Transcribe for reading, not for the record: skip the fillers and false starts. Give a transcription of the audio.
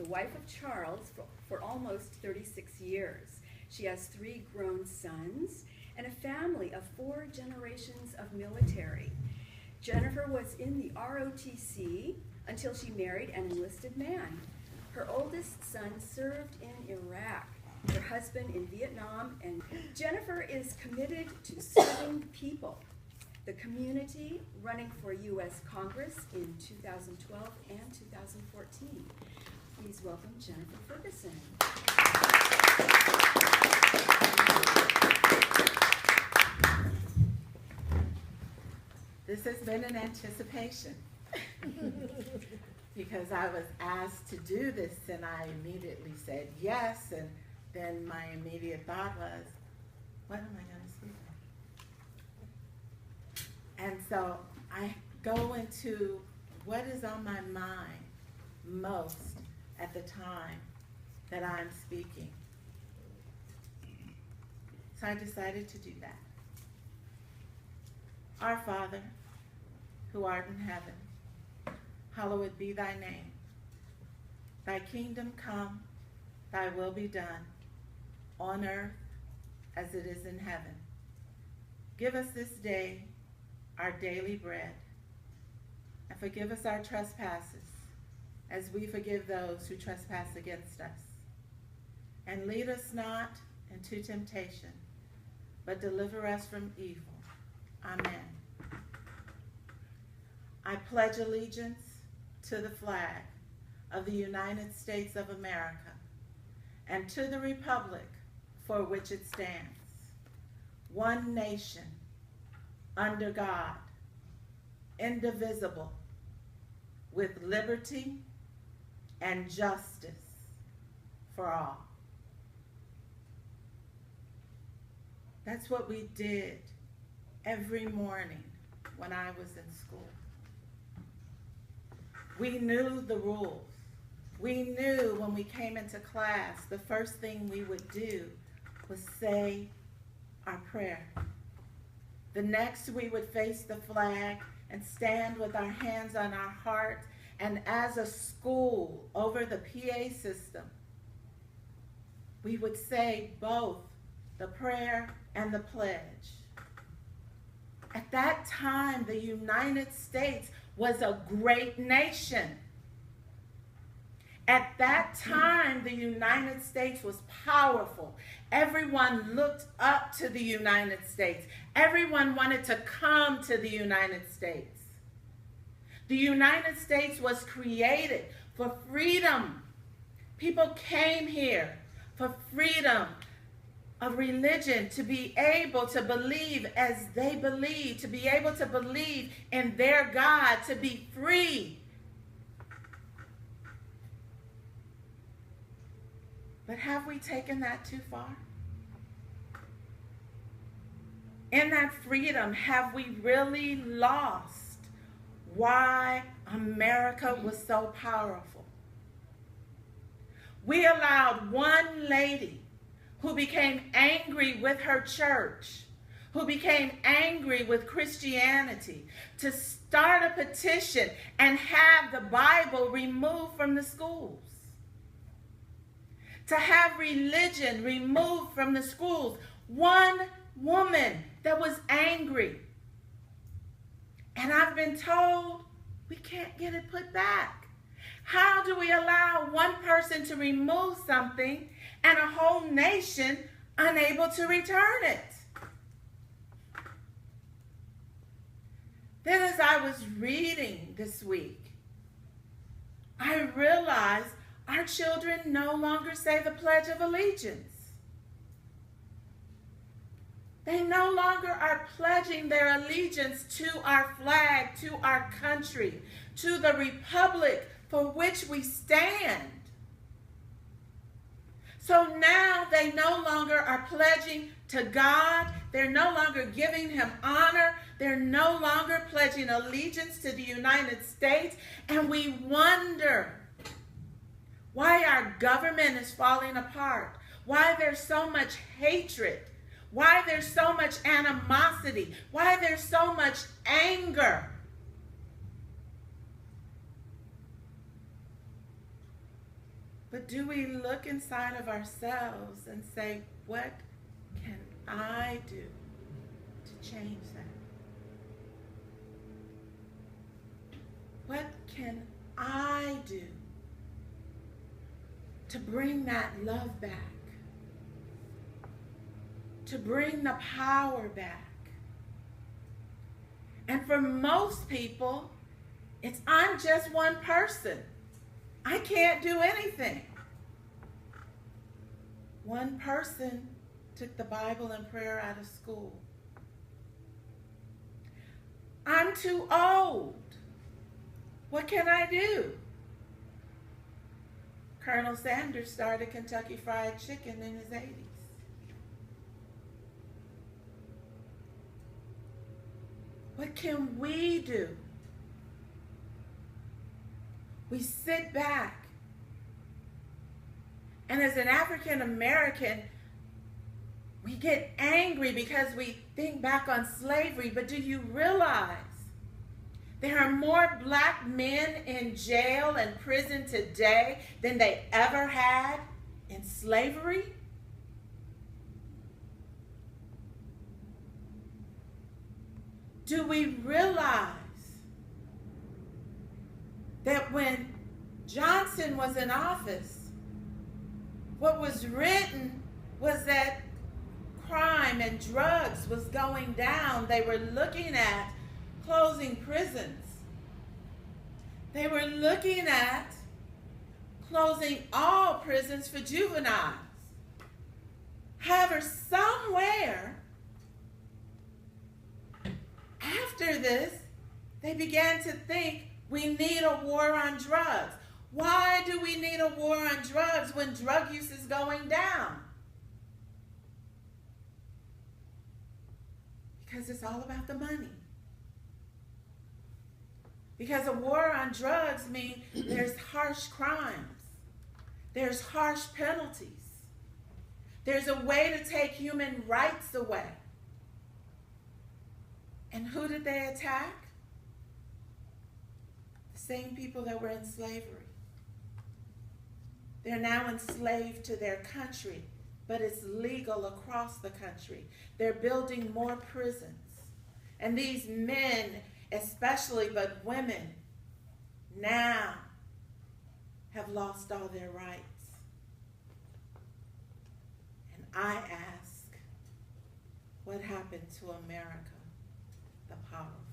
the wife of Charles for almost 36 years. She has 3 grown sons and a family of 4 generations of military. Jennifer was in the ROTC until she married an enlisted man. Her oldest son served in Iraq, her husband in Vietnam, and Jennifer is committed to serving people, the community, running for U.S. Congress in 2012 and 2014. Please welcome Jennifer Ferguson. This has been an anticipation because I was asked to do this and I immediately said yes, and then my immediate thought was, what am I going to speak on? And so I go into what is on my mind most at the time that I'm speaking. So I decided to do that. Our Father, who art in heaven, hallowed be thy name. Thy kingdom come, thy will be done, on earth as it is in heaven. Give us this day our daily bread, and forgive us our trespasses, as we forgive those who trespass against us. And lead us not into temptation, but deliver us from evil. Amen. I pledge allegiance to the flag of the United States of America and to the republic for which it stands, one nation, under God, indivisible, with liberty and justice for all. That's what we did every morning when I was in school. We knew the rules. We knew when we came into class, the first thing we would do was say our prayer. The next, we would face the flag and stand with our hands on our heart, and as a school, over the PA system, we would say both the prayer and the pledge. At that time, the United States was a great nation. At that time, the United States was powerful. Everyone looked up to the United States. Everyone wanted to come to the United States. The United States was created for freedom. People came here for freedom of religion, to be able to believe as they believe, to be able to believe in their God, to be free. But have we taken that too far? In that freedom, have we really lost why America was so powerful? We allowed one lady who became angry with her church, who became angry with Christianity, to start a petition and have the Bible removed from the schools. To have religion removed from the schools. One woman that was angry. And I've been told we can't get it put back. How do we allow one person to remove something and a whole nation unable to return it? Then as I was reading this week, I realized our children no longer say the Pledge of Allegiance. They no longer are pledging their allegiance to our flag, to our country, to the republic for which we stand. So now they no longer are pledging to God. They're no longer giving him honor. They're no longer pledging allegiance to the United States. And we wonder why our government is falling apart, why there's so much hatred, why there's so much animosity, why there's so much anger. But do we look inside of ourselves and say, what can I do to change that? What can I do to bring that love back? To bring the power back? And for most people, it's I'm just one person. I can't do anything. One person took the Bible and prayer out of school. I'm too old. What can I do? Colonel Sanders started Kentucky Fried Chicken in his 80s. What can we do? We sit back. And as an African American, we get angry because we think back on slavery. But do you realize there are more black men in jail and prison today than they ever had in slavery? Do we realize that when Johnson was in office, what was written was that crime and drugs was going down? They were looking at closing prisons. They were looking at closing all prisons for juveniles. However, somewhere after this, they began to think we need a war on drugs. Why do we need a war on drugs when drug use is going down? Because it's all about the money. Because a war on drugs means there's harsh crimes. There's harsh penalties. There's a way to take human rights away. And who did they attack? The same people that were in slavery. They're now enslaved to their country, but it's legal across the country. They're building more prisons. And these men, especially, but women, now have lost all their rights. And I ask, what happened to America, the powerful?